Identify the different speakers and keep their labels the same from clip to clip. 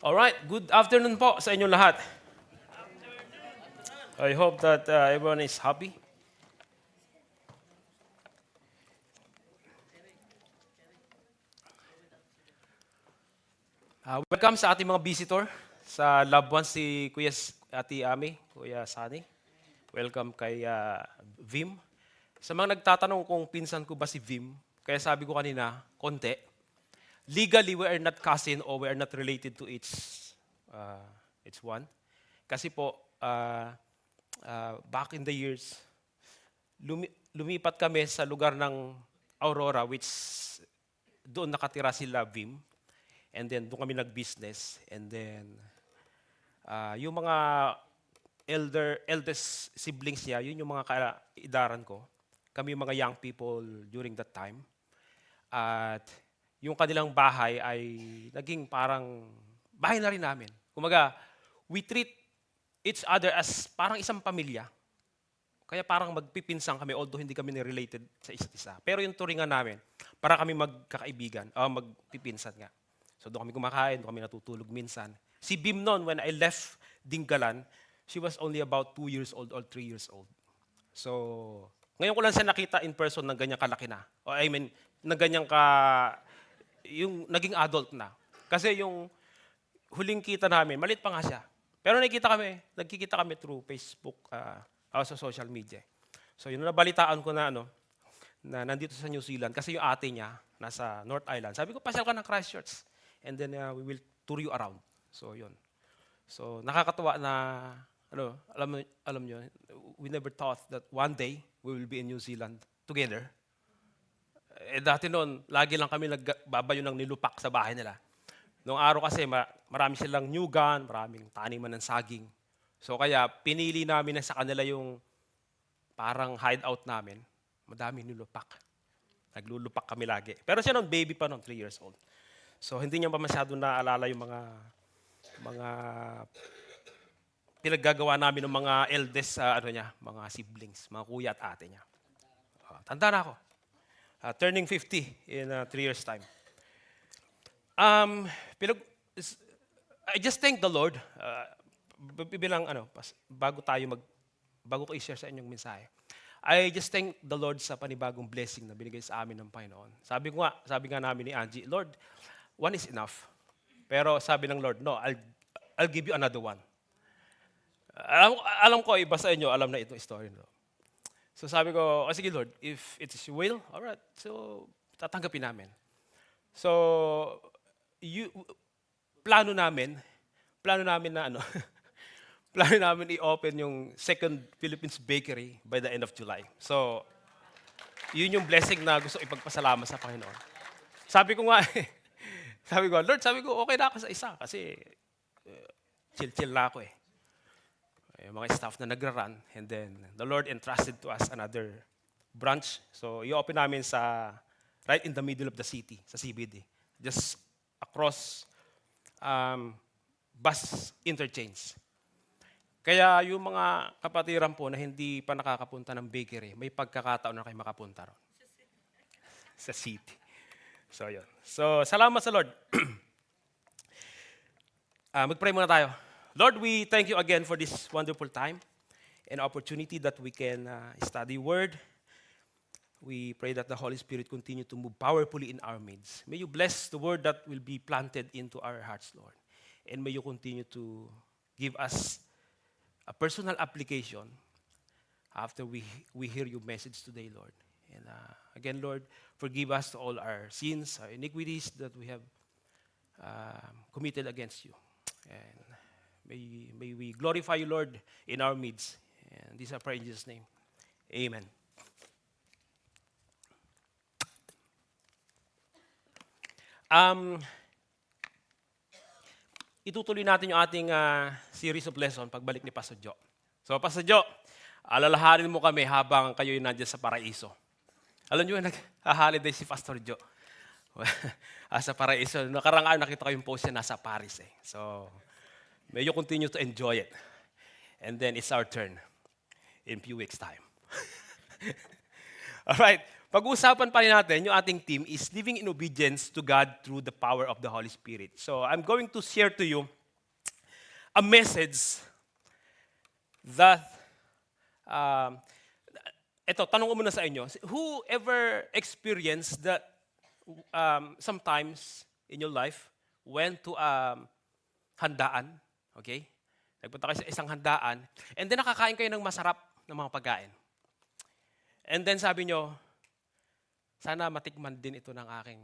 Speaker 1: Alright, good afternoon po sa inyong lahat. I hope that everyone is happy. Welcome sa ating mga visitor, sa loved ones si Ate Ami, Kuya Sani. Welcome kay Vim. Sa mga nagtatanong kung pinsan ko ba si Vim, kaya sabi ko kanina, konti. Legally, we are not cousin or we are not related to each one. Kasi po, back in the years, lumipat kami sa lugar ng Aurora, which doon nakatira sila Vim. And then doon kami nag-business. And then yung mga eldest siblings niya, yun yung mga kaidaran ko. Kami yung mga young people during that time. At yung kanilang bahay ay naging parang bahay na rin namin. Kumaga, we treat each other as parang isang pamilya. Kaya parang magpipinsan kami, although hindi kami related sa isa't isa. Pero yung turingan namin, para kami magkakaibigan, magpipinsan nga. So doon kami kumakain, doon kami natutulog minsan. Si Bim noon, when I left Dingalan, she was only about 2 years old or 3 years old. So, ngayon ko lang siya nakita in person ng ganyang kalaki na. O I mean, ng ganyang yung naging adult na. Kasi yung huling kita namin, maliit pa nga siya. Pero nagkikita kami through Facebook, sa social media. So yun nabalitaan ko na na nandito sa New Zealand kasi yung ate niya nasa North Island. Sabi ko, pasyal ka ng Christchurch and then we will tour you around. So yun. So nakakatuwa na alam niyo, we never thought that one day we will be in New Zealand together. Dati noon, lagi lang kami nagbabayo ng nilupak sa bahay nila. Noong araw kasi, marami silang nyugan, maraming taniman ng saging. So kaya, pinili namin na sa kanila yung parang hideout namin. Madaming nilupak. Naglulupak kami lagi. Pero siya noon, baby pa noon, 3 years old. So hindi niya pa masyado naalala yung mga pinaggagawa namin ng mga eldest mga siblings, mga kuya at ate niya. Tanda na ako. Turning 50 in 3 years' time. I just thank the Lord. Bago ko i-share sa inyong mensahe. I just thank the Lord sa panibagong blessing na binigay sa amin ng Panginoon. Sabi nga namin ni Angie, Lord, one is enough. Pero sabi ng Lord, no, I'll give you another one. Alam ko, iba sa inyo, alam na itong story. No? So sabi ko, sige Lord, if it is your will, alright, so tatanggapin namin. So, plano namin na plano namin i-open yung second Philippines bakery by the end of July. So, yun yung blessing na gusto ipagpasalamat sa Panginoon. Sabi ko, Lord, okay na ako sa isa kasi chill na ako eh. Yung mga staff na nagra-run and then the Lord entrusted to us another branch. So, i-open namin right in the middle of the city, sa CBD. Just across bus interchange. Kaya yung mga kapatiran po na hindi pa nakakapunta ng bakery, may pagkakataon na kayo makapunta ron. Sa city. So, yun. So, salamat sa Lord. Mag-pray muna tayo. Lord, we thank you again for this wonderful time and opportunity that we can study Word. We pray that the Holy Spirit continue to move powerfully in our midst. May you bless the Word that will be planted into our hearts, Lord. And may you continue to give us a personal application after we hear your message today, Lord. And again, Lord, forgive us all our sins, our iniquities that we have committed against you. And may we glorify you, Lord, in our midst. And this I pray in Jesus' name. Amen. Itutuloy natin yung ating series of lesson pagbalik ni Pastor Jo. So, Pastor Jo, alalahanin mo kami habang kayo'y nandiyan sa paraiso. Alam niyo, nag-holiday si Pastor Jo. Sa paraiso. Nakarang araw nakita ko yung post niya nasa Paris eh. So, may you continue to enjoy it. And then it's our turn in few weeks' time. Alright. Pag-uusapan pa rin natin, yung ating team is living in obedience to God through the power of the Holy Spirit. So I'm going to share to you a message that, ito, tanong ko muna sa inyo. Who ever experienced that sometimes in your life went to handaan, okay? Nagpunta kayo sa isang handaan, and then nakakain kayo ng masarap na mga pagkain. And then sabi nyo, sana matikman din ito ng aking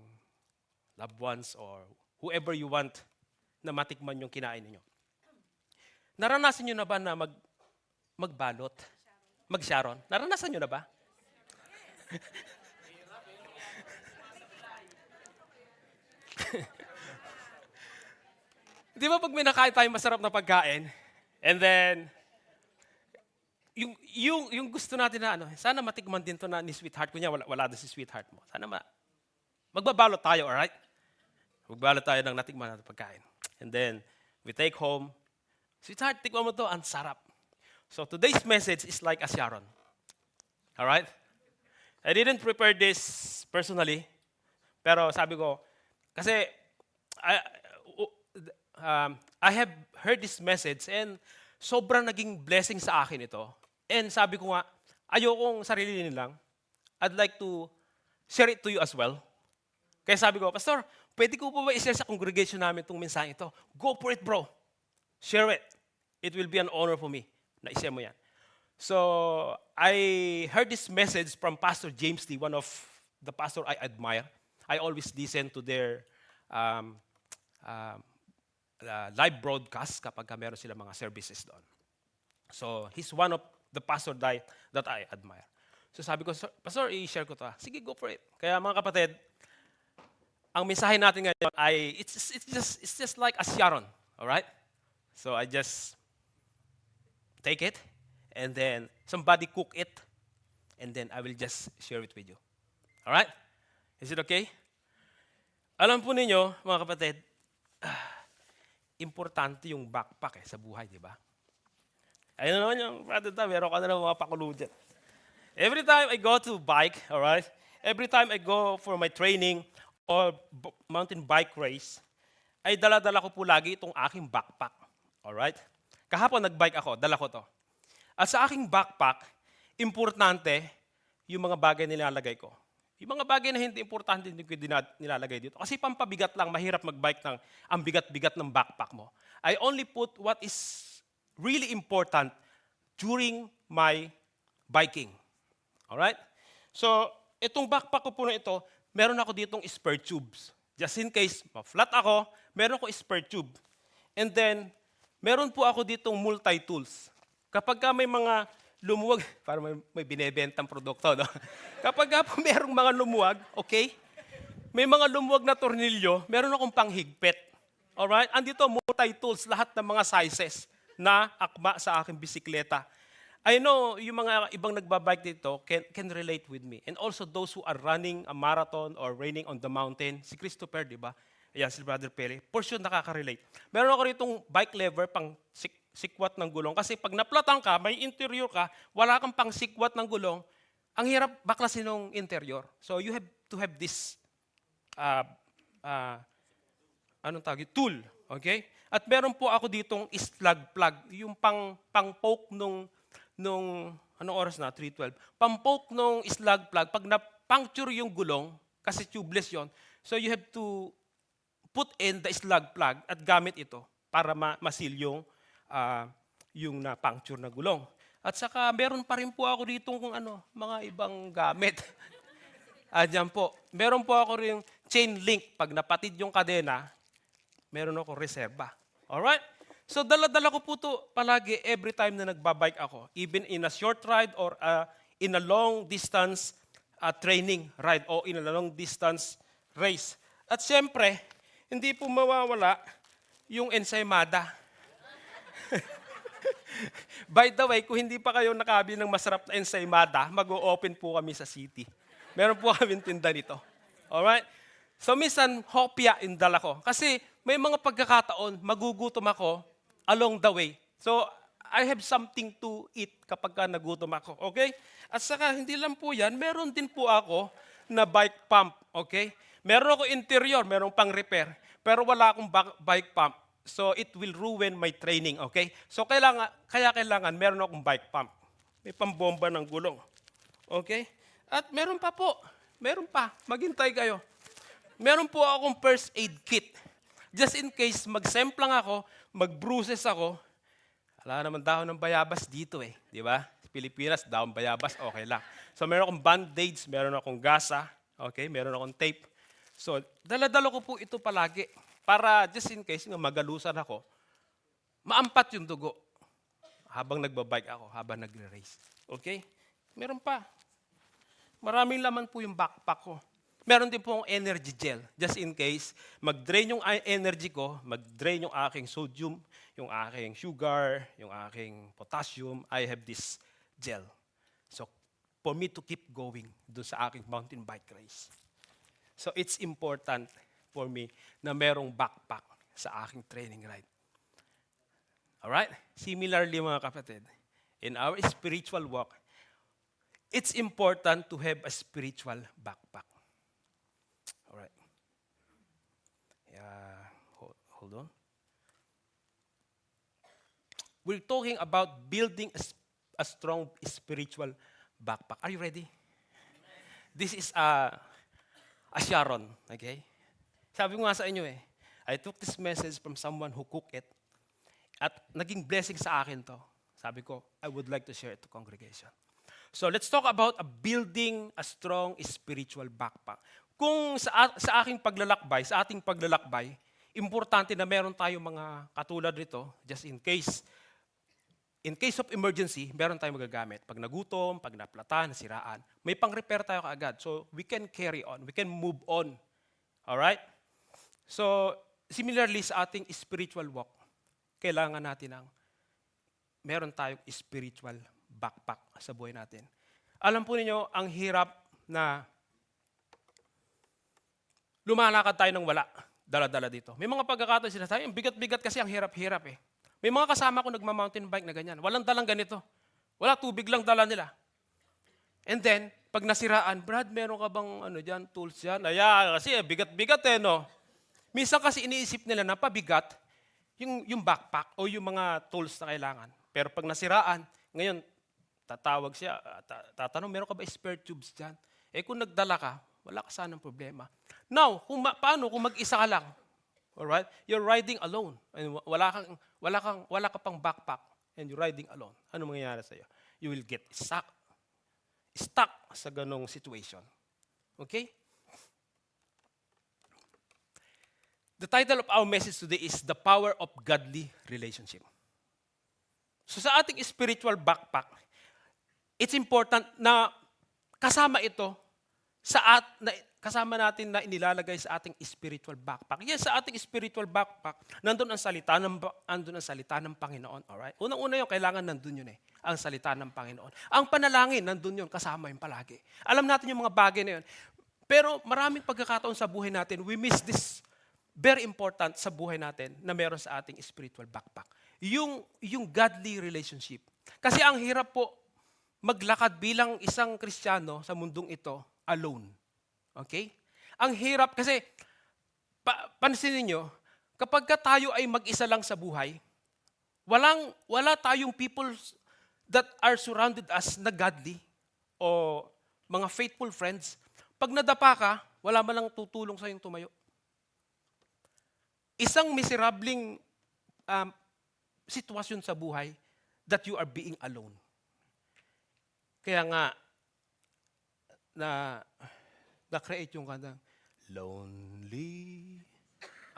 Speaker 1: loved ones or whoever you want na matikman yung kinain ninyo. Naranasan nyo na ba na magbalot? Mag-Sharon? Naranasan nyo na ba? Di ba pag may nakain tayong masarap na pagkain, and then, yung gusto natin na sana matikman din to na ni sweetheart. Kunya, wala din si sweetheart mo. Sana magbabalot tayo, alright? Magbalot tayo ng natikman natin pagkain. And then, we take home, sweetheart, tikman mo to, ang sarap. So today's message is like a Sharon. Alright? I didn't prepare this personally, pero sabi ko, kasi I have heard this message and sobrang naging blessing sa akin ito. And sabi ko nga, ayokong sarili lang. I'd like to share it to you as well. Kaya sabi ko, Pastor, pwede ko pa ba i-share sa congregation namin itong mensahe ito? Go for it, bro. Share it. It will be an honor for me na i-share mo yan. So, I heard this message from Pastor James Lee, one of the pastor I admire. I always listen to their live broadcast kapag meron sila mga services doon. So, he's one of the pastor that I admire. So sabi ko, Pastor, i-share ko to. Sige, go for it. Kaya mga kapatid, ang mensahe natin ngayon ay, it's just like a Sharon. Alright? So I just take it, and then somebody cook it, and then I will just share it with you. Alright? Is it okay? Alam po ninyo, mga kapatid, importante yung backpack sa buhay, di ba? Ayun naman yung brother ta, meron ka na ng mga pakulo dyan. Every time I go to bike, alright? Every time I go for my training or mountain bike race, ay dala-dala ko po lagi itong aking backpack. Alright? Kahapon nag-bike ako, dala ko to. At sa aking backpack, importante yung mga bagay na nilalagay ko. Yung mga bagay na hindi importante, hindi ko nilalagay dito. Kasi pampabigat lang, mahirap mag-bike ng ang bigat-bigat ng backpack mo. I only put what is really important during my biking. Alright? So, itong backpack ko po na ito, meron ako ditong spare tubes. Just in case, ma-flat ako, meron ako spare tube. And then, meron po ako ditong multi-tools. Kapag ka may mga lumuwag, para may binebentang produkto, no? Kapag ka po merong mga lumuwag, okay? May mga lumuwag na tornilyo, meron akong panghigpit. Alright? Andito, multi-tools, lahat ng mga sizes na akma sa aking bisikleta. I know yung mga ibang nagbabike dito can relate with me. And also those who are running a marathon or raining on the mountain. Si Christopher, di ba? Ayan, si Brother Pele. For sure, nakaka-relate. Meron ako ritong bike lever pang sikwat ng gulong. Kasi pag naplatan ka, may interior ka, wala kang pang sikwat ng gulong, ang hirap baklasin ng interior. So you have to have this tool. Okay? At meron po ako ditong slug plug, yung pang-poke nung anong oras na? 3:12. Pang-poke nung slug plug, pag na-puncture yung gulong, kasi tubeless yon, so you have to put in the slug plug at gamit ito para ma-seal yung na-puncture na gulong. At saka meron pa rin po ako ditong mga ibang gamit. Diyan po. Meron po ako rin chain link. Pag napatid yung kadena, meron ako reserva. Alright? So dala-dala ko po ito palagi every time na nagbabike ako. Even in a short ride or in a long distance training ride o in a long distance race. At siyempre, hindi po mawawala yung ensaymada. By the way, kung hindi pa kayo nakabili ng masarap na ensaymada, mag-o-open po kami sa city. Meron po kami tinda nito. Alright? So minsan, hopya yung dala ko. Kasi may mga pagkakataon, magugutom ako along the way. So I have something to eat kapag ka nagutom ako. Okay? At saka, hindi lang po yan, meron din po ako na bike pump. Okay? Meron ako interior, meron pang repair. Pero wala akong bike pump. So, it will ruin my training. Okay? So, kaya kailangan meron akong bike pump. May pambomba ng gulong. Okay? At meron pa po. Meron pa. Maghintay kayo. Meron po akong first aid kit. Just in case magsemplang ako, mag-bruises ako, wala naman dahon ng bayabas dito eh. Di ba? Sa Pilipinas, dahon bayabas, okay lang. So meron akong band-aids, meron akong gasa, okay? Meron akong tape. So dala-dala ko po ito palagi para just in case nga magalusan ako, maampat yung dugo habang nagbabike ako, habang nagre-race. Okay? Meron pa. Maraming laman po yung backpack ko. Meron din po akong energy gel. Just in case, mag-drain yung energy ko, mag-drain yung aking sodium, yung aking sugar, yung aking potassium, I have this gel. So, for me to keep going doon sa aking mountain bike race. So, it's important for me na merong backpack sa aking training ride. Alright? Similarly, mga kapatid, in our spiritual walk, it's important to have a spiritual backpack. Alright. Yeah, hold on. We're talking about building a strong spiritual backpack. Are you ready? This is a Sharon, okay? Sabi ko nga sa inyo eh, I took this message from someone who cooked it at naging blessing sa akin to. Sabi ko, I would like to share it to congregation. So let's talk about building a strong spiritual backpack. Kung sa ating paglalakbay, importante na meron tayong mga katulad nito, just in case of emergency, meron tayong magagamit. Pag nagutom, pag naplatan, nasiraan, may pang-repair tayo kaagad. So we can carry on, we can move on. Alright? So similarly sa ating spiritual walk, kailangan natin meron tayong spiritual backpack sa buhay natin. Alam po ninyo, ang hirap na lumalakad tayo ng wala, dala-dala dito. May mga pagkakataon sila tayo, bigat-bigat kasi ang hirap-hirap eh. May mga kasama ko nagma-mountain bike na ganyan. Walang dalang ganito. Wala, tubig lang dala nila. And then, pag nasiraan, Brad, meron ka bang tools dyan? Kasi bigat-bigat eh, no? Minsan kasi iniisip nila na pabigat yung backpack o yung mga tools na kailangan. Pero pag nasiraan, ngayon, tatawag siya, tatanong, meron ka ba spare tubes dyan? Eh kung nagdala ka, wala ka sanang problema. Now, paano kung mag-isa ka lang? Alright? You're riding alone. And wala ka pang backpack and you're riding alone. Ano mangyayari sa'yo? You will get stuck sa ganong situation. Okay? The title of our message today is The Power of Godly Relationship. So sa ating spiritual backpack, it's important na kasama ito kasama natin na inilalagay sa ating spiritual backpack. Yes, sa ating spiritual backpack, nandun ang salita ng Panginoon. Alright? Unang-una yun, kailangan nandun yun ang salita ng Panginoon. Ang panalangin, nandun yun, kasama yun palagi. Alam natin yung mga bagay na yun. Pero maraming pagkakataon sa buhay natin, we miss this very important sa buhay natin na meron sa ating spiritual backpack. Yung godly relationship. Kasi ang hirap po maglakad bilang isang Kristiyano sa mundong ito alone. Okay? Ang hirap kasi, pansinin nyo, kapag tayo ay mag-isa lang sa buhay, wala tayong people that are surrounded us na godly o mga faithful friends. Pag nadapa ka, wala man lang tutulong sa iyong tumayo. Isang miserabling sitwasyon sa buhay that you are being alone. Kaya nga, na-create yung kantang, Lonely,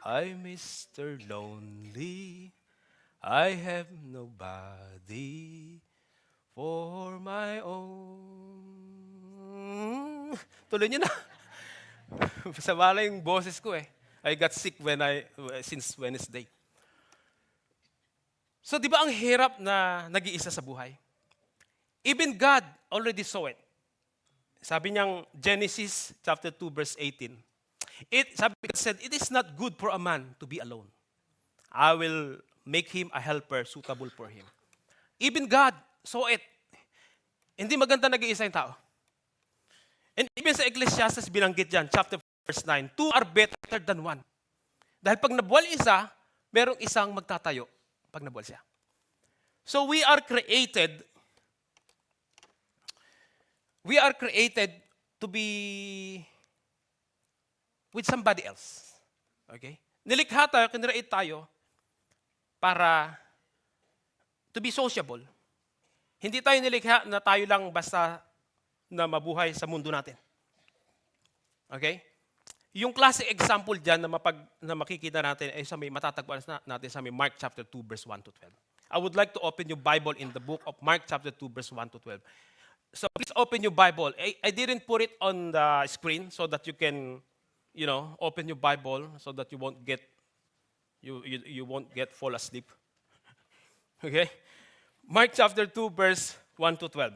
Speaker 1: I'm Mr. Lonely, I have nobody for my own. Tuloy niyo na. Sabala yung boses ko eh. I got sick since Wednesday. So di ba ang hirap na nag-iisa sa buhay? Even God already saw it. Sabi niyang Genesis chapter 2 verse 18. God said, it is not good for a man to be alone. I will make him a helper suitable for him. Even God saw it. Hindi maganda nag-iisa yung tao. And even sa Ecclesiastes binanggit dyan, chapter verse 9, two are better than one. Dahil pag nabuwal isa, merong isang magtatayo pag nabuwal siya. So we are created to be with somebody else. Okay? Nilikha tayo, kinreate tayo para to be sociable. Hindi tayo nilikha na tayo lang basta na mabuhay sa mundo natin. Okay? Yung classic example dyan na makikita natin ay sa may matatagpuan natin sa may Mark chapter 2 verse 1 to 12. I would like to open your Bible in the book of Mark chapter 2 verse 1 to 12. So please open your Bible. I didn't put it on the screen so that you can, open your Bible so that you won't get fall asleep. Okay? Mark chapter 2 verse 1 to 12.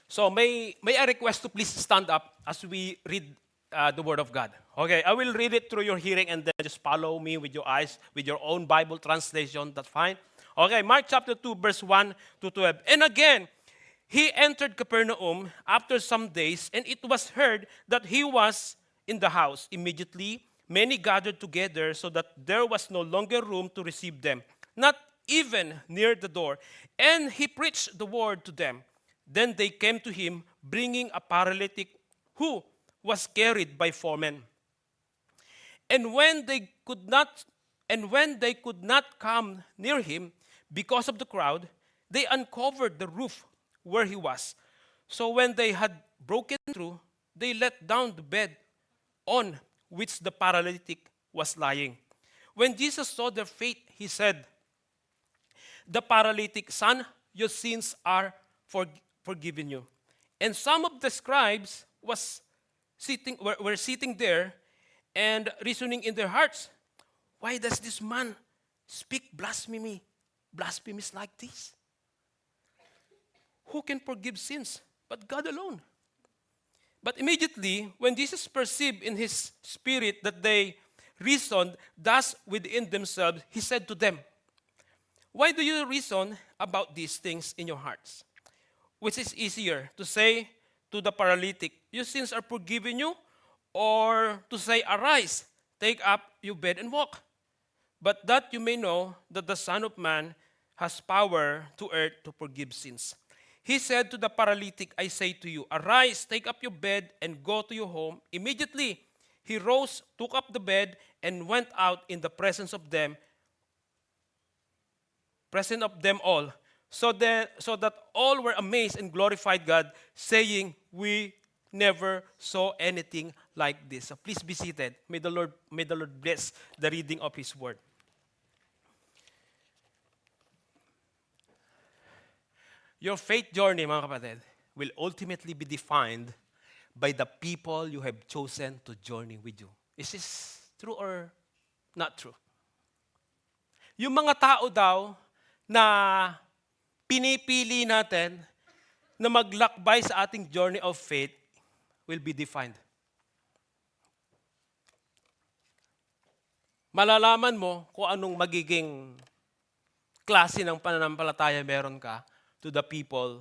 Speaker 1: So may I request to please stand up as we read the Word of God. Okay, I will read it through your hearing and then just follow me with your eyes, with your own Bible translation. That's fine. Okay, Mark chapter 2, verse 1 to 12. And again, he entered Capernaum after some days, and it was heard that he was in the house. Immediately, many gathered together so that there was no longer room to receive them, not even near the door. And he preached the word to them. Then they came to him, bringing a paralytic who was carried by 4 men. And when they could not come near him because of the crowd, they uncovered the roof where he was. So when they had broken through, they let down the bed on which the paralytic was lying. When Jesus saw their faith, he said, "The paralytic, son, your sins are forgiven you." And some of the scribes were sitting there and reasoning in their hearts, "Why does this man speak blasphemies like this? Who can forgive sins but God alone?" But immediately, when Jesus perceived in his spirit that they reasoned thus within themselves, he said to them, "Why do you reason about these things in your hearts? Which is easier, to say to the paralytic, 'Your sins are forgiven you,' or to say, 'Arise, take up your bed and walk'? But that you may know that the Son of Man has power to earth to forgive sins." He said to the paralytic, "I say to you, arise, take up your bed, and go to your home." Immediately he rose, took up the bed, and went out in the presence of them all. So that all were amazed and glorified God, saying, "We never saw anything like this." So please be seated. May the Lord bless the reading of His word. Your faith journey, mga kapatid, will ultimately be defined by the people you have chosen to journey with you. Is this true or not true? Yung mga tao daw na pinipili natin na maglakbay sa ating journey of faith will be defined. Malalaman mo kung anong magiging klase ng pananampalataya meron ka to the people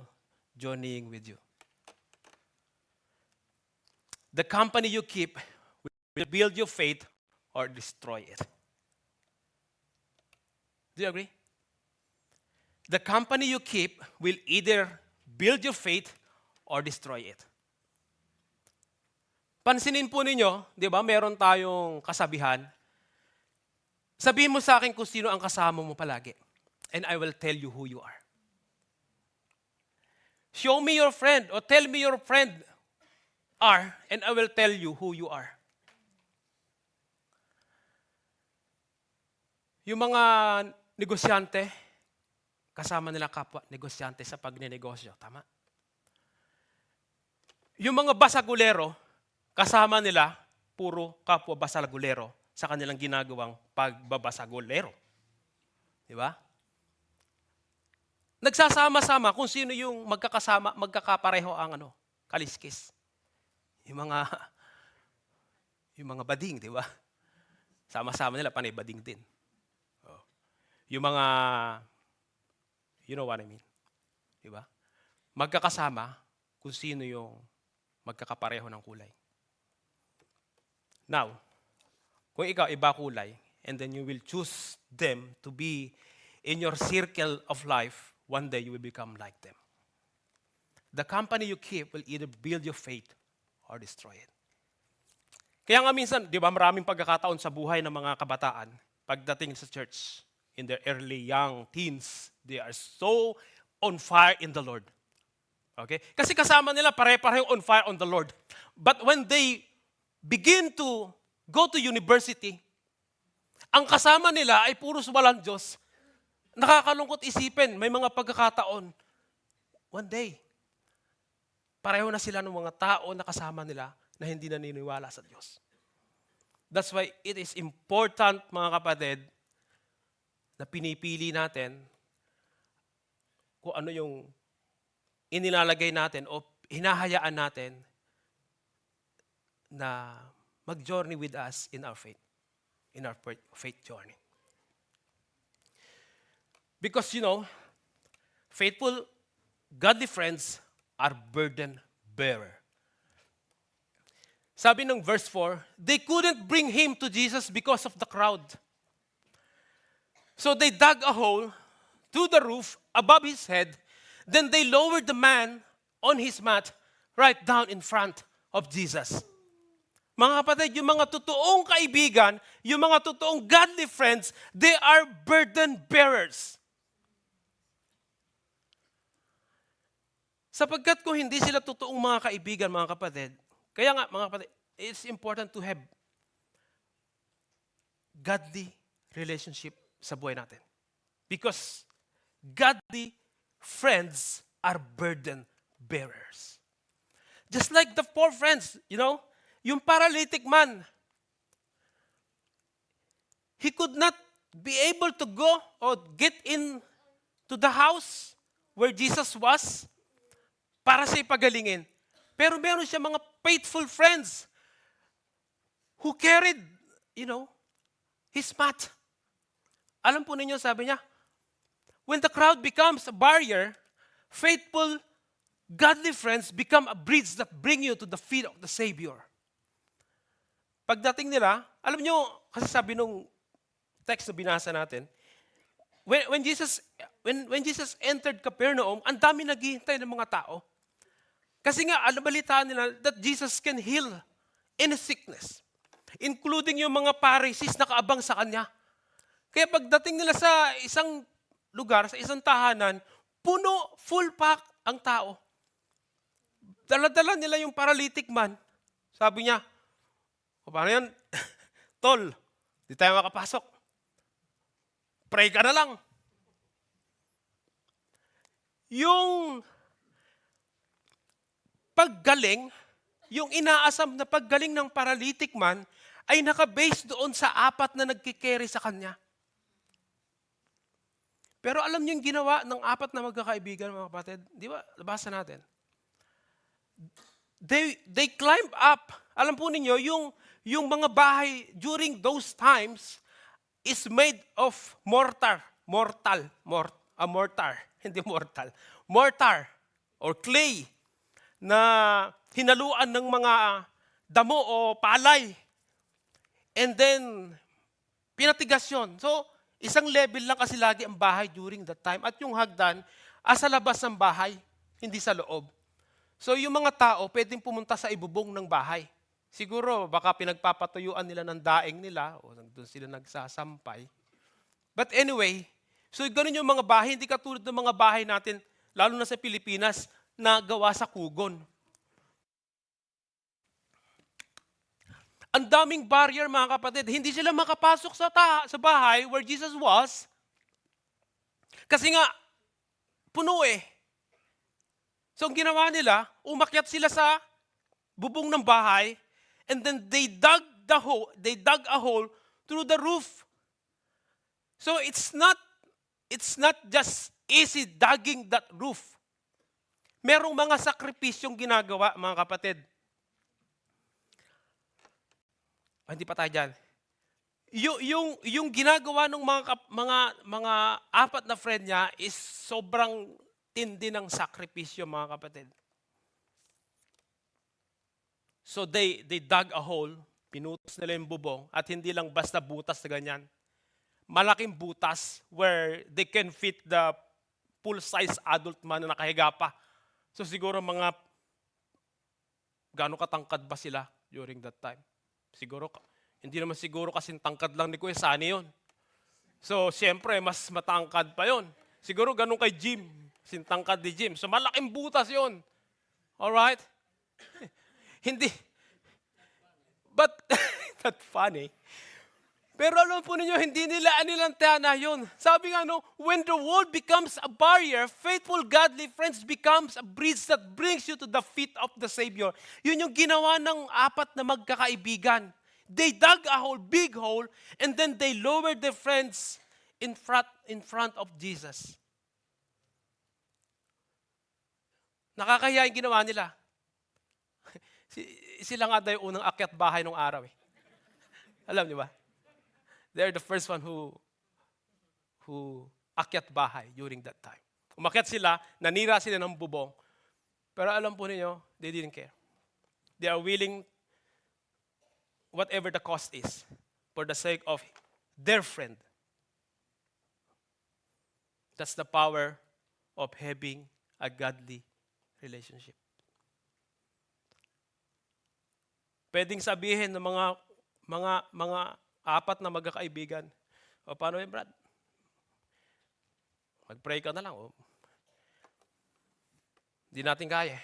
Speaker 1: journeying with you. The company you keep will build your faith or destroy it. Do you agree? The company you keep will either build your faith or destroy it. Pansinin po ninyo, di ba, meron tayong kasabihan. Sabihin mo sa akin kung sino ang kasama mo palagi, and I will tell you who you are. Show me your friend or tell me your friend are, and I will tell you who you are. Yung mga negosyante, kasama nila kapwa negosyante sa pagnenegosyo. Tama? Yung mga basagulero, kasama nila puro kapwa basagulero sa kanilang ginagawang pagbabasagulero. Di ba? Nagsasama-sama kung sino yung magkakapareho ang kaliskis. Yung mga bading, di ba? Sama-sama nila, panay bading din. Oh. Yung mga, you know what I mean? Diba? Magkakasama kung sino yung magkakapareho ng kulay. Now, kung ikaw iba kulay, and then you will choose them to be in your circle of life, one day you will become like them. The company you keep will either build your faith or destroy it. Kaya nga minsan, di ba, maraming pagkakataon sa buhay ng mga kabataan, pagdating sa church, in their early young teens, they are so on fire in the Lord. Okay? Kasi kasama nila pare-pareho on fire on the Lord. But when they begin to go to university, ang kasama nila ay puros walang Diyos. Nakakalungkot isipin, may mga pagkakataon, one day, pareho na sila ng mga tao na kasama nila na hindi naniniwala sa Diyos. That's why it is important, mga kapatid, na pinipili natin kung ano yung inilalagay natin o hinahayaan natin na mag-journey with us in our faith journey. Because, faithful, godly friends are burden bearer. Sabi ng verse 4, they couldn't bring him to Jesus because of the crowd. So they dug a hole through the roof above his head. Then they lowered the man on his mat right down in front of Jesus. Mga kapatid, yung mga totoong kaibigan, yung mga totoong godly friends, they are burden bearers. Sapagkat kung hindi sila totoong mga kaibigan, mga kapatid, kaya nga, mga kapatid, it's important to have godly relationship sa buhay natin. Because godly friends are burden bearers. Just like the four friends, yung paralytic man, he could not be able to go or get in to the house where Jesus was para siya ipagalingin. Pero meron siya mga faithful friends who carried, his mat. Alam po ninyo, sabi niya, when the crowd becomes a barrier, faithful, godly friends become a bridge that bring you to the feet of the Savior. Pagdating nila, alam niyo, kasi sabi nung text na binasa natin, when Jesus entered Capernaum, ang dami naghihintay ng mga tao. Kasi nga, balitaan nila that Jesus can heal any sickness, including yung mga Pharisees na kaabang sa Kanya. Kaya pagdating nila sa isang lugar, sa isang tahanan, puno, full pack ang tao. Dala-dala nila yung paralytic man. Sabi niya, paano yan? Tol, di tayo makapasok. Pray ka na lang. Yung paggaling, yung inaasam na paggaling ng paralytic man, ay nakabase doon sa apat na nagkikerry sa kanya. Pero alam niyo yung ginawa ng apat na magkakaibigan, mga kapatid? Di ba? Labasa natin. They climbed up. Alam po ninyo, yung mga bahay during those times is made of mortar or clay na hinaluan ng mga damo o palay. And then, pinatigas yun. So, isang level lang kasi lagi ang bahay during that time. At yung hagdan, sa labas ng bahay, hindi sa loob. So, yung mga tao, pwedeng pumunta sa ibubong ng bahay. Siguro, baka pinagpapatuyuan nila ng daing nila, o doon sila nagsasampay. But anyway, so ganun yung mga bahay, hindi katulad ng mga bahay natin, lalo na sa Pilipinas, na gawa sa kugon. Ang daming barrier, mga kapatid. Hindi sila makapasok sa bahay where Jesus was. Kasi nga, puno eh. So ang ginawa nila, umakyat sila sa bubong ng bahay, and then they dug a hole through the roof. So it's not just easy digging that roof. Merong mga sakripisyong ginagawa, mga kapatid. Hindi pa tayo dyan. Yung ginagawa ng mga apat na friend niya is sobrang tindi ng sakripisyo, mga kapatid. So they dug a hole, pinutos nila yung bubong, at hindi lang basta butas na ganyan. Malaking butas where they can fit the full-size adult man na nakahiga pa. So siguro mga, gaano katangkad ba sila during that time? Siguro, hindi naman siguro kasing tangkad lang ni Kuya Sani yun. So siyempre, mas matangkad pa yon. Siguro ganun kay Jim, sintangkad ni Jim. So malaking butas yon. Alright? Hindi. But, that's funny. Pero alam po ninyo, hindi nila anilantana yun. Sabi nga, no, when the world becomes a barrier, faithful, godly friends becomes a bridge that brings you to the feet of the Savior. Yun yung ginawa ng apat na magkakaibigan. They dug a hole, big hole, and then they lowered their friends in front of Jesus. Nakakahiya yung ginawa nila. Sila nga daw yung unang akyat bahay nung araw eh. Alam niyo ba? They're the first one who akyat bahay during that time. Umakyat sila, nanira sila ng bubong. Pero alam po niyo, they didn't care. They are willing, whatever the cost is, for the sake of their friend. That's the power of having a godly relationship. Pwedeng sabihin ng mga apat na magkakaibigan, o paano yun, Brad? Mag-pray ka na lang. Hindi natin kaya.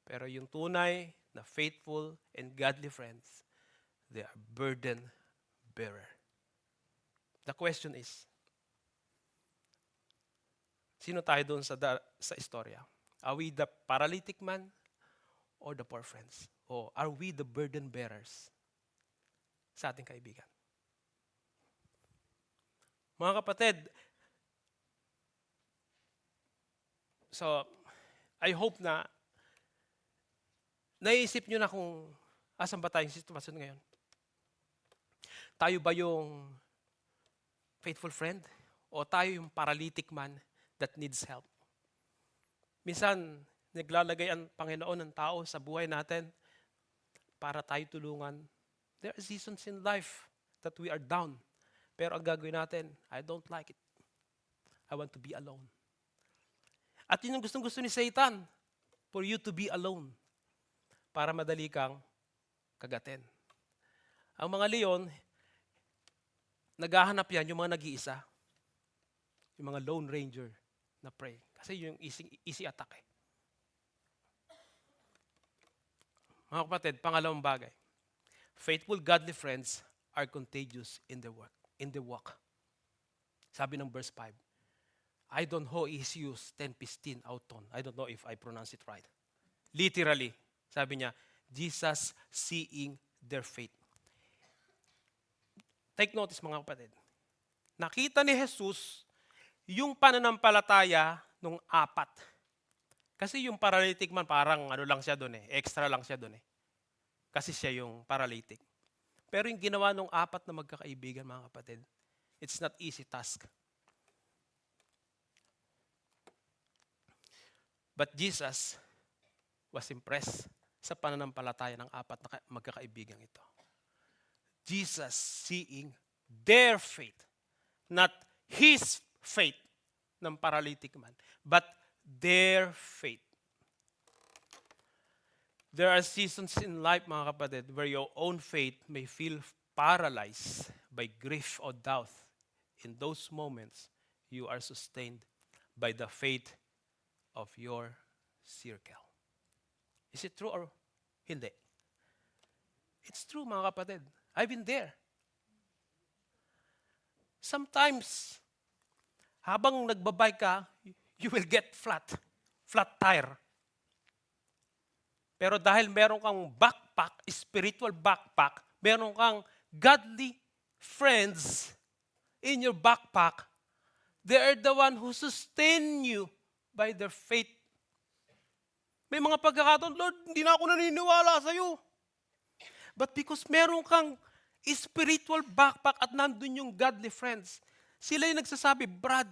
Speaker 1: Pero yung tunay na faithful and godly friends, they are burden bearer. The question is, sino tayo doon sa istorya? Are we the paralytic man or the poor friends? O are we the burden bearers sa ating kaibigan? Mga kapatid, so I hope na naisip nyo na kung asan ba tayong sitwasyon ngayon. Tayo ba yung faithful friend? O tayo yung paralytic man that needs help? Minsan, naglalagay ang Panginoon ng tao sa buhay natin para tayo tulungan. There are seasons in life that we are down. Pero ang gagawin natin, I don't like it. I want to be alone. At yun yung gustong-gusto ni Satan, for you to be alone. Para madali kang kagatin. Ang mga leon, naghahanap yan yung mga nag-iisa. Yung mga lone ranger na prey. Kasi yung easy attack eh. Mga kapatid, pangalawang bagay. Faithful, godly friends are contagious in their walk. Sabi ng verse 5, I don't know is used 10-15 auton. I don't know if I pronounce it right. Literally, sabi niya, Jesus seeing their faith. Take notice mga kapatid. Nakita ni Jesus yung pananampalataya ng apat. Kasi yung paralytic man, parang ano lang siya doon eh. Extra lang siya doon eh. Kasi siya yung paralytic. Pero yung ginawa ng apat na magkakaibigan, mga kapatid, it's not easy task. But Jesus was impressed sa pananampalataya ng apat na magkakaibigan ito. Jesus seeing their faith, not his faith ng paralytic man, but their faith. There are seasons in life, mga kapatid, where your own faith may feel paralyzed by grief or doubt. In those moments, you are sustained by the faith of your circle. Is it true or hindi? It's true, mga kapatid. I've been there. Sometimes, habang nagbabike ka, you will get flat tire. Pero dahil meron kang backpack, spiritual backpack, meron kang godly friends in your backpack, they are the one who sustain you by their faith. May mga pagkakataon, Lord, hindi na ako naniniwala sa'yo. But because meron kang spiritual backpack at nandun yung godly friends. Sila yung nagsasabi, Brad,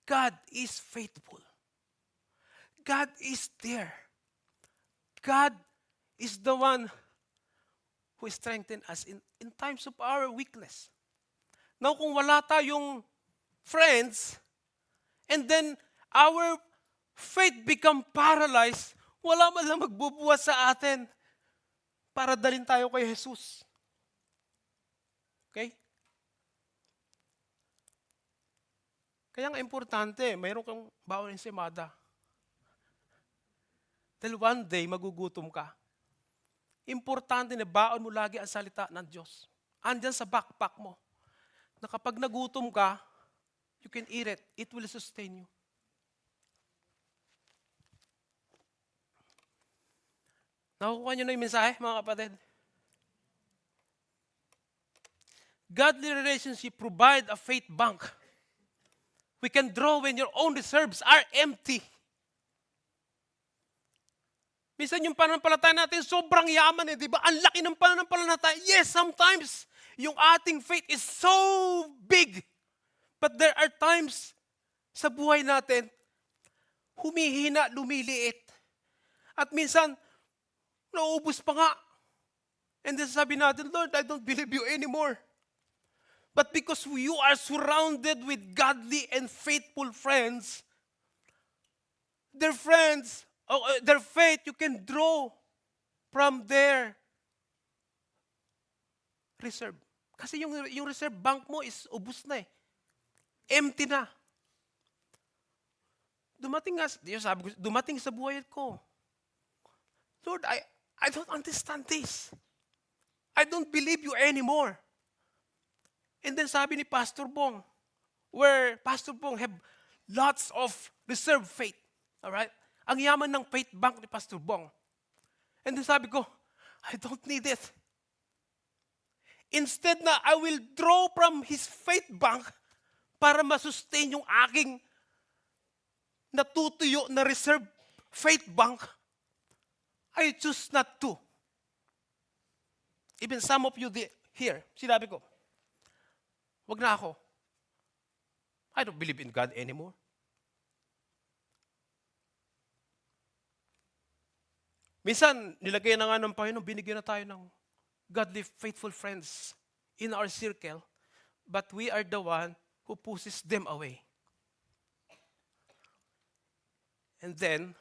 Speaker 1: God is faithful. God is there. God is the one who strengthens us in times of our weakness. Now, kung wala tayong friends, and then our faith become paralyzed, wala man lang magbubuhat sa atin para dalhin tayo kay Jesus. Okay? Kaya nga importante, mayroon kang bawal ensimada. Dahil one day, magugutom ka. Importante na baon mo lagi ang salita ng Diyos. Andyan sa backpack mo. Na kapag nagutom ka, you can eat it. It will sustain you. Nakukuha nyo na yung mensahe, mga kapatid? Godly relationship provide a faith bank. We can draw when your own reserves are empty. Minsan yung pananampalataya natin, sobrang yaman di ba? Ang laki ng pananampalataya. Yes, sometimes, yung ating faith is so big. But there are times sa buhay natin, humihina, lumiliit. At minsan, naubos pa nga. And then sabi natin, Lord, I don't believe you anymore. But because you are surrounded with godly and faithful friends, their faith, you can draw from their reserve. Kasi yung reserve bank mo is ubus na eh. Empty na. Dumating sa buhay ko. Lord, I don't understand this. I don't believe you anymore. And then sabi ni Pastor Bong, where Pastor Bong have lots of reserve faith. Alright? Ang yaman ng faith bank ni Pastor Bong. And then sabi ko, I don't need it. Instead na I will draw from his faith bank para masustain yung aking natutuyo na reserve faith bank, I choose not to. Even some of you here, sinabi ko, wag na ako. I don't believe in God anymore. Minsan, nilagay na nga ng Panginoon, binigyan na tayo ng godly, faithful friends in our circle, but we are the one who pushes them away. And then,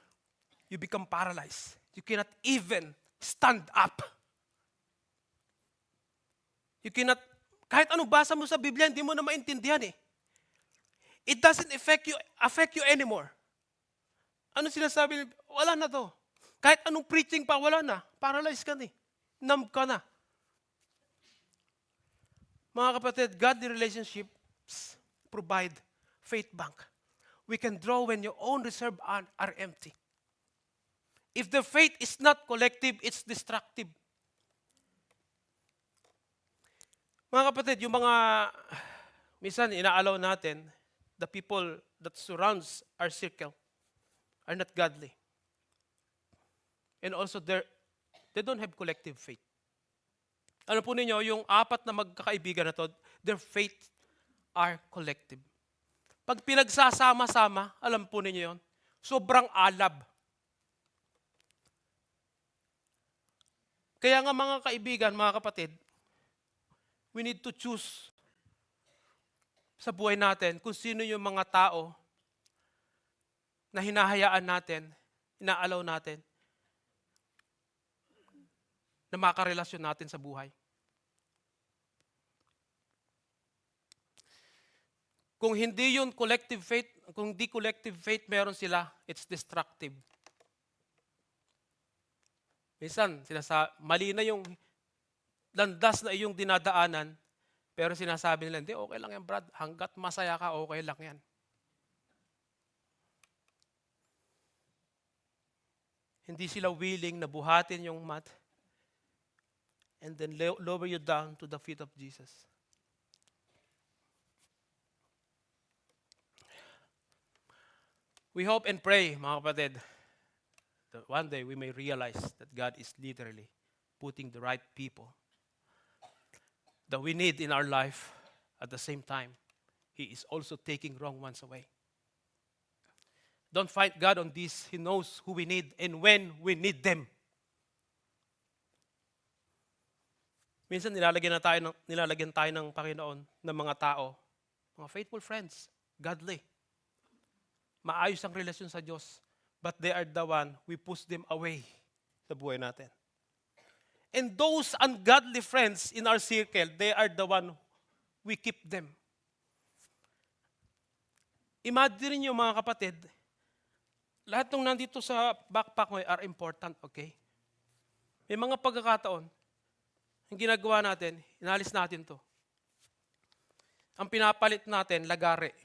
Speaker 1: you become paralyzed. You cannot even stand up. You cannot, kahit anong basa mo sa Biblia, hindi mo na maintindihan eh. It doesn't affect you anymore. Ano sinasabi? Wala na to. Kahit anong preaching pa, wala na. Paralyzed ka na eh. Numb ka na. Mga kapatid, godly relationships provide faith bank. We can draw when your own reserve are empty. If the faith is not collective, it's destructive. Mga kapatid, yung mga, minsan inaalaw natin, the people that surrounds our circle are not godly. And also, they don't have collective faith. Ano po ninyo, yung apat na magkakaibigan na to, their faith are collective. Pag pinagsasama-sama, alam po ninyo yon, sobrang alab. Kaya nga mga kaibigan, mga kapatid, we need to choose sa buhay natin kung sino yung mga tao na hinahayaan natin, inaalaw natin, na makarelasyon natin sa buhay. Kung hindi yun collective faith, kung di collective faith meron sila, it's destructive. Minsan, mali na yung landas na iyong dinadaanan, pero sinasabi nila, hindi, okay lang yan, Brad. Hanggat masaya ka, okay lang yan. Hindi sila willing na buhatin yung mat and then lower you down to the feet of Jesus. We hope and pray, mga kapatid, that one day we may realize that God is literally putting the right people that we need in our life, at the same time, He is also taking wrong ones away. Don't fight God on this. He knows who we need and when we need them. Minsan nilalagyan tayo ng Panginoon ng mga tao, mga faithful friends, godly. Maayos ang relasyon sa Diyos, but they are the one we push them away sa buhay natin. And those ungodly friends in our circle, they are the one we keep them. Imagine niyo mga kapatid, lahat ng nandito sa backpack mo are important, okay? May mga pagkakataon, ang ginagawa natin, inalis natin to. Ang pinapalit natin, lagare,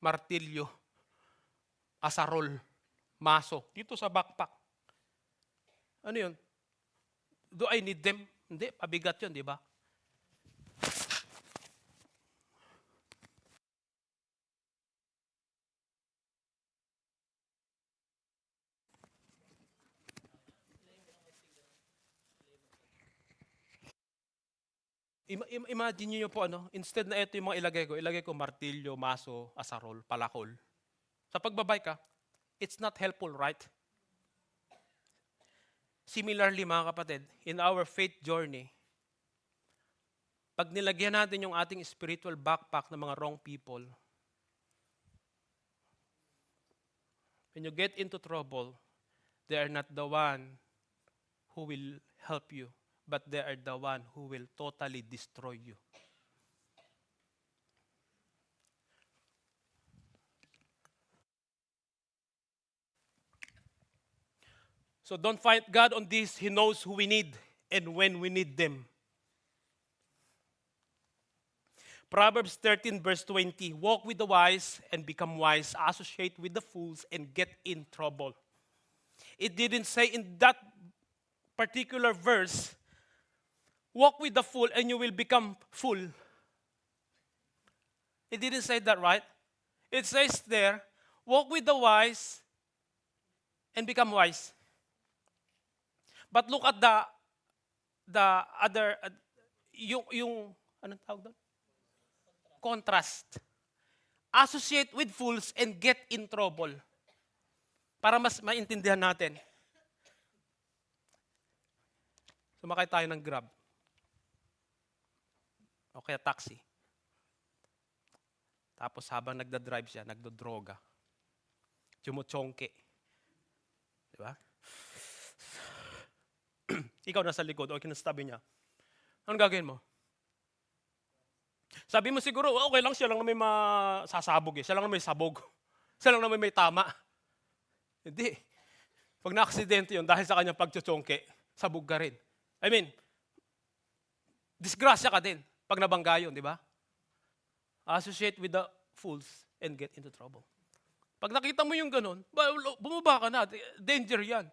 Speaker 1: martilyo, asarol, maso, dito sa backpack. Ano yun? Do I need them? Hindi, pabigat yun, di ba? Imagine niyo po instead na ito yung mga ilagay ko martilyo, maso, asarol, palakol. Sa pagbabike ka, it's not helpful, right? Similarly mga kapatid, in our faith journey, pag nilagyan natin yung ating spiritual backpack ng mga wrong people, when you get into trouble, they are not the one who will help you, but they are the one who will totally destroy you. So don't fight God on this. He knows who we need and when we need them. Proverbs 13 verse 20, walk with the wise and become wise, associate with the fools and get in trouble. It didn't say in that particular verse, walk with the fool and you will become fool. It didn't say that, right? It says there, walk with the wise and become wise. But look at the other, yung anong tawag doon? Contrast. Associate with fools and get in trouble. Para mas maintindihan natin. Sumakay tayo ng Grab. O kaya taxi. Tapos habang nagda-drive siya, nagdodroga. Chumuchongke. Di ba? Ikaw nasa likod o kinastabi niya. Anong gagawin mo? Sabi mo siguro, okay lang, siya lang na may masasabog eh. Siya lang na may sabog. Siya lang na may tama. Hindi. Pag na-aksidente yun, dahil sa kanyang pagchuchongke, sabog ka rin. I mean, disgrasya ka din pag nabangga yun, di ba? Associate with the fools and get into trouble. Pag nakita mo yung ganun, bumaba ka na. Danger yan.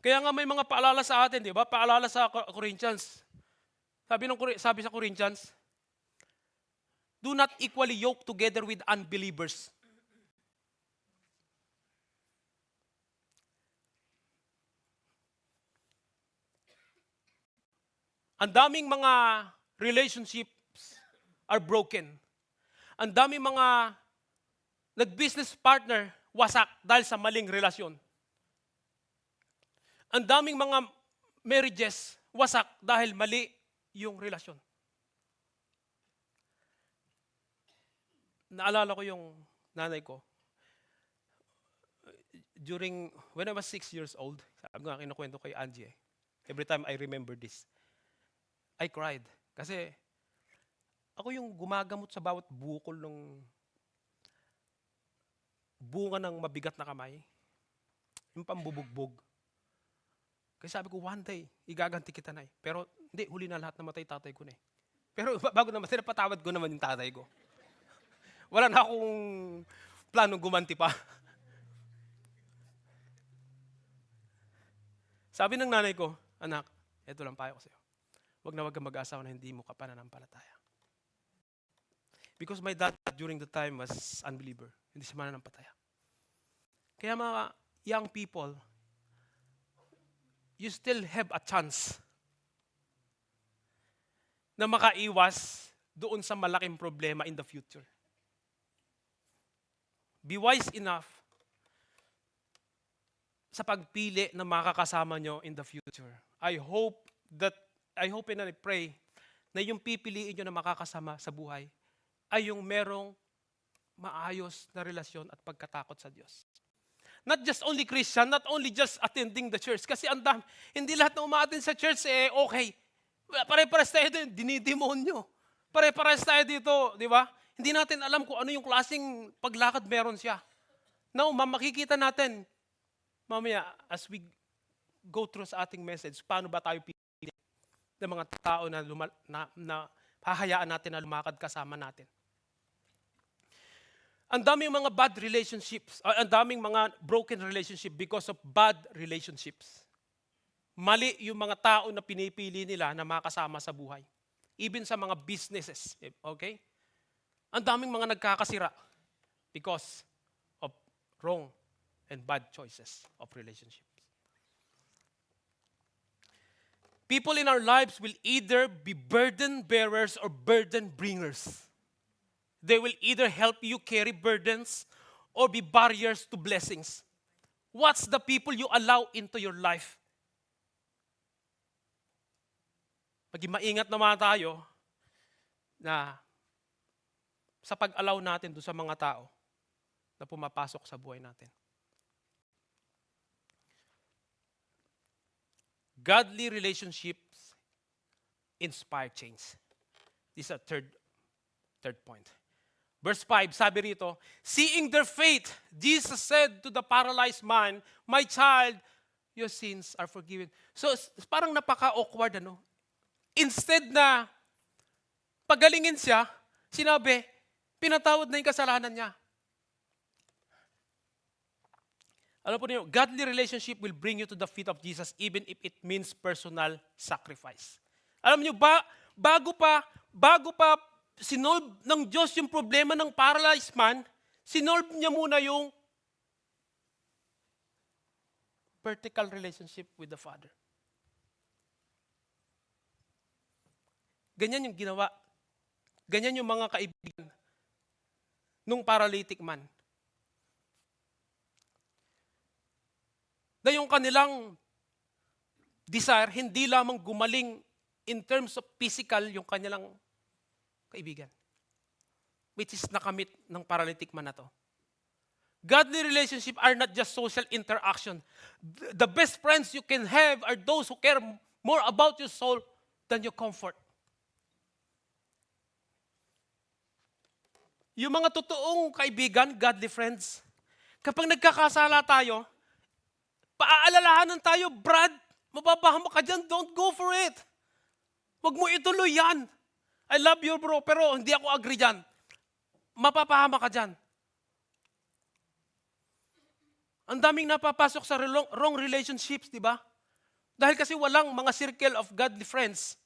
Speaker 1: Kaya nga may mga paalala sa atin, di ba? Paalala sa Corinthians. Sabi sa Corinthians, do not equally yoke together with unbelievers. Ang daming mga relationships are broken. Ang daming mga nag-business partner wasak dahil sa maling relasyon. Ang daming mga marriages wasak dahil mali yung relasyon. Naalala ko yung nanay ko. When I was 6 years old, sabi nga kinukwento kay Angie, every time I remember this, I cried. Kasi ako yung gumagamot sa bawat bukol ng bunga ng mabigat na kamay. Yung pambubugbog. Kasi sabi ko, one day, igaganti kita na eh. Pero hindi, huli na lahat namatay tatay ko na eh. Pero bago namatay, napatawad ko naman yung tatay ko. Wala na akong planong gumanti pa. Sabi ng nanay ko, anak, eto lang payo ko sa'yo. Huwag na huwag kang mag-asawa na hindi mo ka pananampalataya. Because my dad during the time was unbeliever. Hindi siya mananampalataya. Kaya mga young people, you still have a chance na makaiwas doon sa malaking problema in the future. Be wise enough sa pagpili ng makakasama nyo in the future. I hope and I pray na yung pipiliin nyo na makakasama sa buhay ay yung merong maayos na relasyon at pagkatakot sa Diyos. Not just only Christian, not only just attending the church. Kasi hindi lahat na umaattend sa church okay. Pare-pares tayo din, dinidemonyo. Pare-pares tayo dito, di ba? Hindi natin alam kung ano yung klaseng paglakad meron siya. Now, makikita natin, mamaya, as we go through sa ating message, paano ba tayo pili ng mga tao na hahayaan natin na lumakad kasama natin. Ang daming mga bad relationships, ang daming mga broken relationship because of bad relationships. Mali yung mga tao na pinipili nila na makasama sa buhay. Even sa mga businesses, okay? Ang daming mga nagkakasira because of wrong and bad choices of relationships. People in our lives will either be burden bearers or burden bringers. They will either help you carry burdens or be barriers to blessings. What's the people you allow into your life? Maging maingat naman tayo na sa pag-allow natin doon sa mga tao na pumapasok sa buhay natin. Godly relationships inspire change. This is a third point. Verse 5, sabi rito, seeing their faith, Jesus said to the paralyzed man, my child, your sins are forgiven. So, parang napaka-awkward, ano? Instead na pagalingin siya, sinabi, pinatawad na yung kasalanan niya. Alam po niyo, godly relationship will bring you to the feet of Jesus even if it means personal sacrifice. Alam niyo ba, bago pa sinolve ng Diyos yung problema ng paralyzed man, sinolve niya muna yung vertical relationship with the Father. Ganyan yung ginawa. Ganyan yung mga kaibigan nung paralytic man. Na yung kanilang desire, hindi lamang gumaling in terms of physical yung kanilang kaibigan. Which is nakamit ng paralytic man na to. Godly relationships are not just social interaction. The best friends you can have are those who care more about your soul than your comfort. Yung mga totoong kaibigan, godly friends, kapag nagkakasala tayo, paaalalahanan tayo, Brad, mapapahamak ka dyan, don't go for it. Huwag mo ituloy yan. I love you, bro, pero hindi ako agree dyan. Mapapahamak ka dyan. Ang daming napapasok sa wrong relationships, di ba? Dahil kasi walang mga circle of godly friends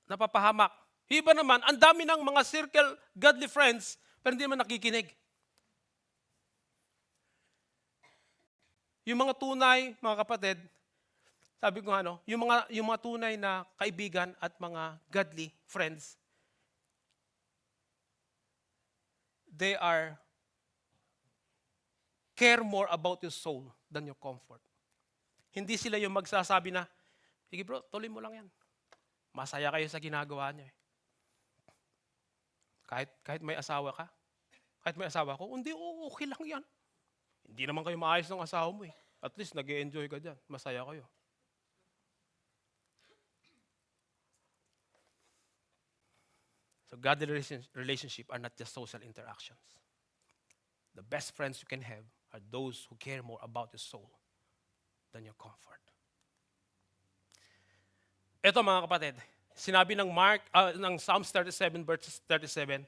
Speaker 1: napapahamak. Iba naman, ang dami ng mga circle godly friends, pero hindi naman nakikinig. Yung mga tunay, mga kapatid, sabi ko yung mga tunay na kaibigan at mga godly friends, they care more about your soul than your comfort. Hindi sila yung magsasabi na, sige bro, tuloy mo lang yan. Masaya kayo sa ginagawa niyo. Kahit may asawa ka, kahit may asawa ko, hindi, okay lang yan. Hindi naman kayo maayos ng asawa mo eh. At least nag-e-enjoy ka dyan. Masaya kayo. So godly relationship are not just social interactions. The best friends you can have are those who care more about your soul than your comfort. Ito mga kapatid, sinabi ng ng Psalms 37 verses 37,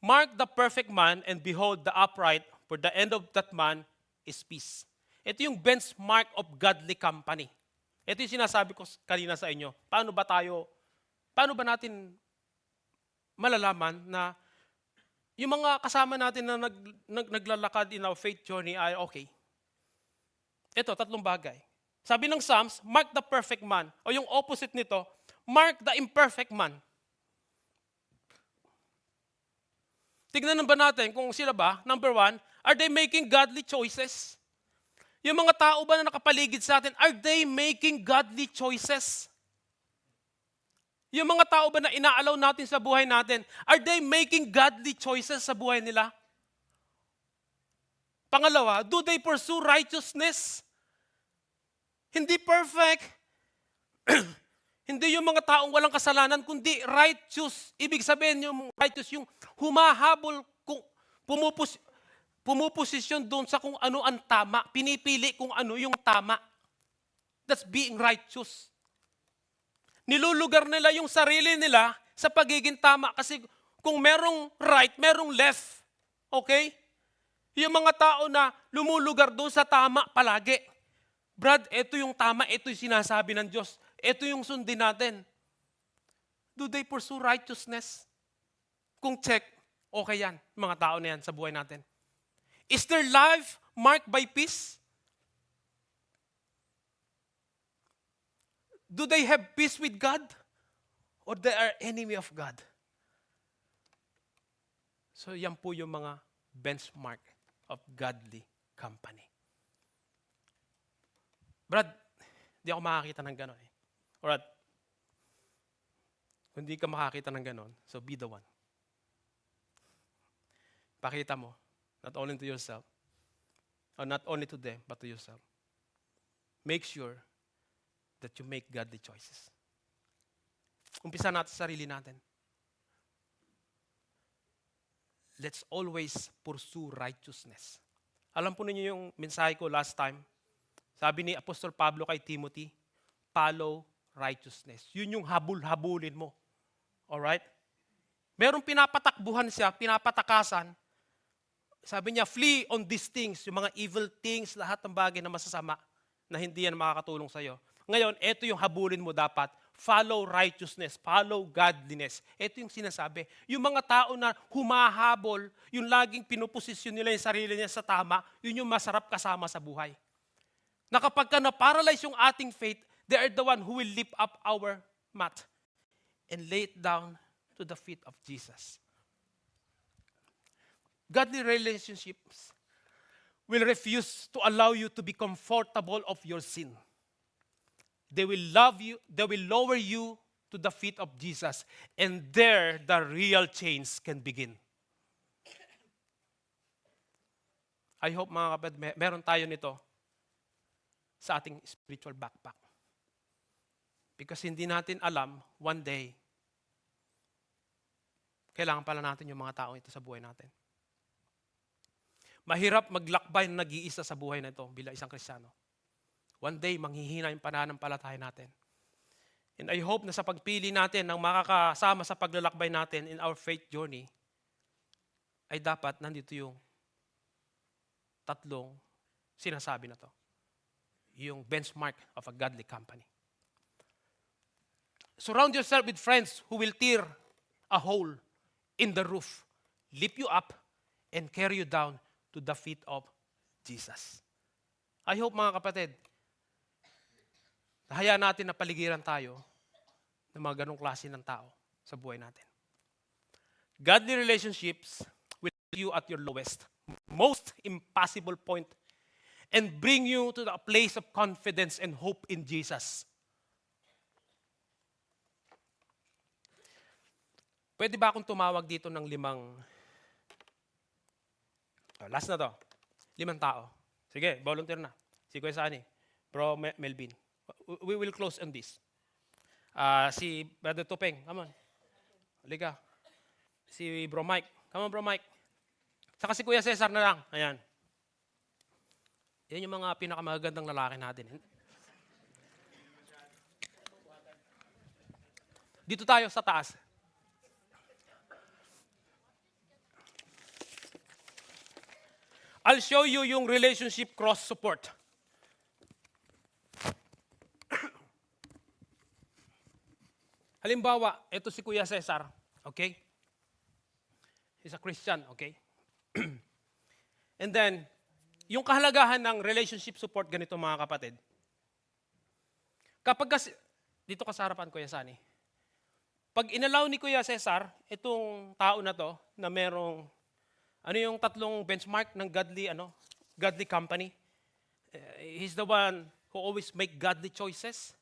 Speaker 1: mark the perfect man and behold the upright, for the end of that man is peace. Ito yung benchmark of godly company. Ito yung sinasabi ko kanina sa inyo. Paano ba natin malalaman na yung mga kasama natin na naglalakad in our faith journey ay okay? Ito, 3 bagay. Sabi ng Psalms, mark the perfect man. O yung opposite nito, mark the imperfect man. Tignan ba natin kung sila ba, number one, are they making godly choices? Yung mga tao ba na nakapaligid sa atin, are they making godly choices? Yung mga tao ba na inaalaw natin sa buhay natin, are they making godly choices sa buhay nila? Pangalawa, do they pursue righteousness? Hindi perfect. Hindi yung mga taong walang kasalanan, kundi righteous. Ibig sabihin yung righteous, yung humahabol, kung pumuposisyon doon sa kung ano ang tama. Pinipili kung ano yung tama. That's being righteous. Nilulugar nila yung sarili nila sa pagiging tama. Kasi kung merong right, merong left. Okay? Yung mga tao na lumulugar doon sa tama palagi. Brad, ito yung tama, ito yung sinasabi ng Diyos. Ito yung sundin natin. Do they pursue righteousness? Kung check, okay yan, mga tao na yan sa buhay natin. Is their life marked by peace? Do they have peace with God? Or they are enemy of God? So yan po yung mga benchmark of godly company. Brad, di ako makakita ng gano'n eh. Alright. Kung di ka makakita ng gano'n, so be the one. Pakita mo, not only to yourself, or not only to them, but to yourself. Make sure that you make godly choices. Umpisa natin sa sarili natin. Let's always pursue righteousness. Alam po ninyo yung mensahe ko last time. Sabi ni Apostol Pablo kay Timothy, follow righteousness. Yun yung habul-habulin mo. Alright? Merong pinapatakbuhan siya, pinapatakasan. Sabi niya, flee on these things, yung mga evil things, lahat ng bagay na masasama na hindi yan makakatulong sa'yo. Ngayon, ito yung habulin mo dapat. Follow righteousness, follow godliness. Ito yung sinasabi. Yung mga tao na humahabol, yung laging pinuposisyon nila yung sarili niya sa tama, yun yung masarap kasama sa buhay. Na kapag ka na-paralyze yung ating faith, they are the one who will lift up our mat and lay it down to the feet of Jesus. Godly relationships will refuse to allow you to be comfortable of your sin. They will love you, they will lower you to the feet of Jesus, and there the real change can begin. I hope mga kapatid, meron tayo nito sa ating spiritual backpack. Because hindi natin alam, one day, kailangan pala natin yung mga taong ito sa buhay natin. Mahirap maglakbay na nag-iisa sa buhay na ito bilang isang Kristiyano. One day, manghihina yung pananampalataya natin. And I hope na sa pagpili natin ng makakasama sa paglalakbay natin in our faith journey, ay dapat nandito yung tatlong sinasabi na to. Yung benchmark of a godly company. Surround yourself with friends who will tear a hole in the roof, lift you up, and carry you down to the feet of Jesus. I hope mga kapatid, hayaan natin na paligiran tayo ng mga ganong klase ng tao sa buhay natin. Godly relationships will put you at your lowest, most impossible point, and bring you to a place of confidence and hope in Jesus. Pwede ba akong tumawag dito ng last na to, 5 tao. Sige, volunteer na. Si Kuya Sani, Bro Melvin. We will close on this. Si Brother Tupeng, come on. Halika. Si Bro Mike. Come on, Bro Mike. Saka si Kuya Cesar na lang. Ayan. Yan yung mga pinakamagandang lalaki natin. Dito tayo sa taas. I'll show you yung relationship cross support. Halimbawa, ito si Kuya Cesar, okay? He's a Christian, okay? And then, yung kahalagahan ng relationship support, ganito mga kapatid. Kapag dito ka sa harapan, Kuya Sani, pag inalaw ni Kuya Cesar, itong tao na to, na merong Ano yung tatlong benchmark ng godly company? He's the one who always make godly choices,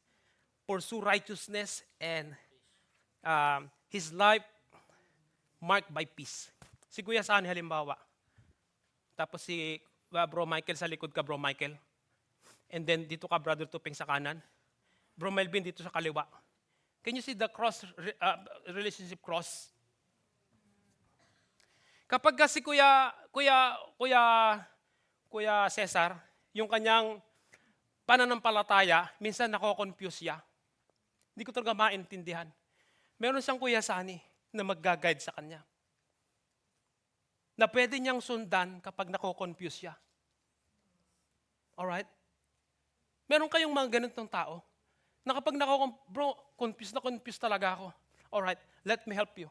Speaker 1: pursue righteousness, and his life marked by peace. Si Kuya Sani halimbawa. Tapos si Bro Michael sa likod ka, Bro Michael. And then dito ka, Brother Tupeng sa kanan. Bro Melvin dito sa kaliwa. Can you see the relationship cross? Kapag si Kuya Cesar, yung kanyang pananampalataya, minsan nako-confuse siya. Hindi ko talaga maintindihan. Meron siyang Kuya Sani na mag-guide sa kanya. Na pwede niyang sundan kapag nako-confuse siya. Alright? Meron kayong mga ganitong tao na kapag bro, confused talaga ako. Alright, let me help you.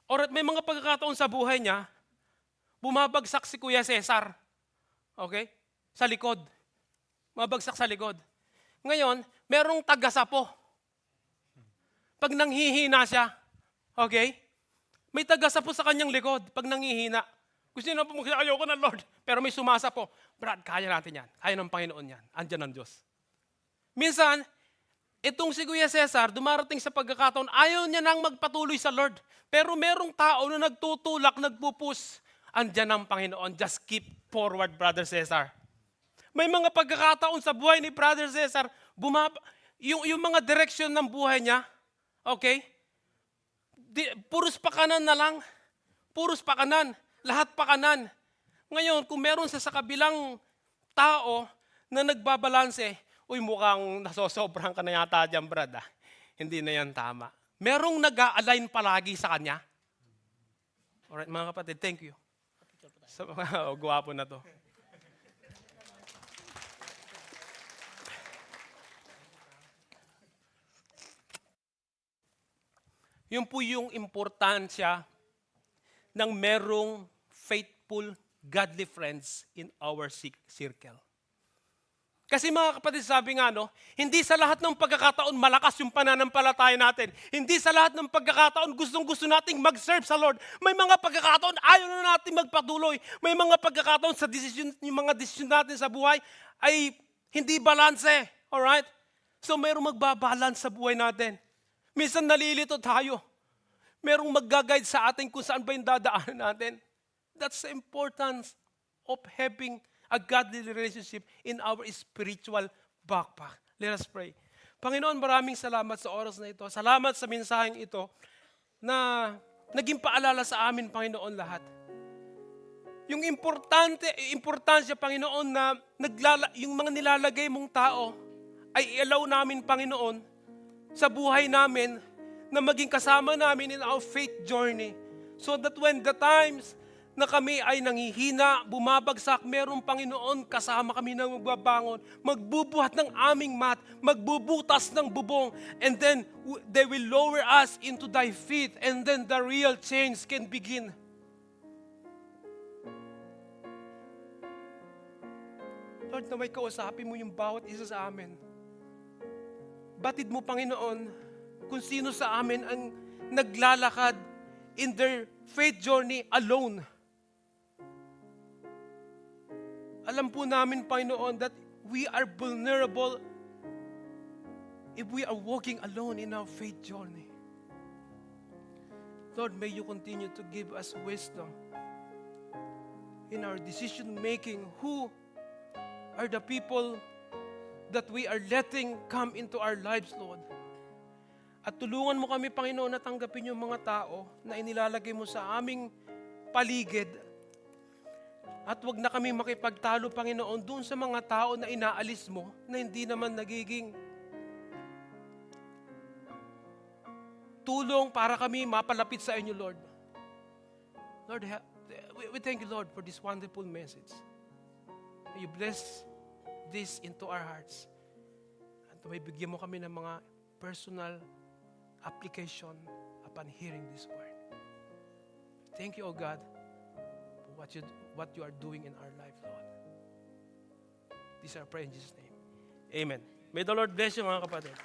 Speaker 1: Alright, may mga pagkakataon sa buhay niya, bumabagsak si Kuya Cesar. Okay? Sa likod. Mabagsak sa likod. Ngayon, merong taga-sapo. Pag nanghihina siya, okay? May taga-sapo sa kanyang likod pag nanghihina. Gusto niya na pumunta, ayoko na Lord. Pero may sumasapo. Brad, kaya natin yan. Kaya ng Panginoon yan. Andiyan ang Diyos. Minsan, itong si Kuya Cesar, dumarating sa pagkakataon, ayaw niya nang magpatuloy sa Lord. Pero merong tao na nagtutulak, nagpupus. Andiyan ang Panginoon. Just keep forward, Brother Cesar. May mga pagkakataon sa buhay ni Brother Cesar, yung mga direction ng buhay niya, okay? Puros pakanan na lang. Puros pakanan. Lahat pakanan. Ngayon, kung meron sa kabilang tao na nagbabalanse, uy, mukhang nasosobrang ka na yata dyan, Brad. Hindi na yan tama. Merong nag-a-align palagi sa kanya. Alright, mga kapatid, thank you. Guwapo na to. Yun po yung importansya ng merong faithful, godly friends in our circle. Kasi mga kapatid, sabi nga, hindi sa lahat ng pagkakataon malakas yung pananampalataya natin. Hindi sa lahat ng pagkakataon gustong-gusto nating mag-serve sa Lord. May mga pagkakataon ayaw na natin magpatuloy. May mga pagkakataon sa yung mga desisyon natin sa buhay ay hindi balanse. Alright? So mayroong magbabalance sa buhay natin. Minsan nalilito tayo. Merong mag-guide sa atin kung saan ba yung dadaanan natin. That's the importance of having a godly relationship in our spiritual backpack. Let us pray. Panginoon, maraming salamat sa oras na ito. Salamat sa mensaheng ito na naging paalala sa amin, Panginoon, lahat. Yung importansya, Panginoon, na yung mga nilalagay mong tao ay i-allow namin, Panginoon, sa buhay namin na maging kasama namin in our faith journey. So that when the times na kami ay nanghihina, bumabagsak, merong Panginoon, kasama kami na magbabangon, magbubuhat ng aming mat, magbubutas ng bubong, and then they will lower us into thy feet, and then the real change can begin. Lord, na may kausapin mo yung bawat isa sa amin. Batid mo, Panginoon, kung sino sa amin ang naglalakad in their faith journey alone. Alam po namin, Panginoon, that we are vulnerable if we are walking alone in our faith journey. Lord, may you continue to give us wisdom in our decision making. Who are the people that we are letting come into our lives, Lord? At tulungan mo kami, Panginoon, na tanggapin yung mga tao na inilalagay mo sa aming paligid. At wag na kami makipagtalo, Panginoon, doon sa mga tao na inaalis mo na hindi naman nagiging tulong para kami mapalapit sa inyo, Lord. Lord, we thank you, Lord, for this wonderful message. May you bless this into our hearts. At may bigyan mo kami ng mga personal application upon hearing this word. Thank you, O God, for what you are doing in our life, Lord. This is our prayer in Jesus' name. Amen. May the Lord bless you, mga kapatid.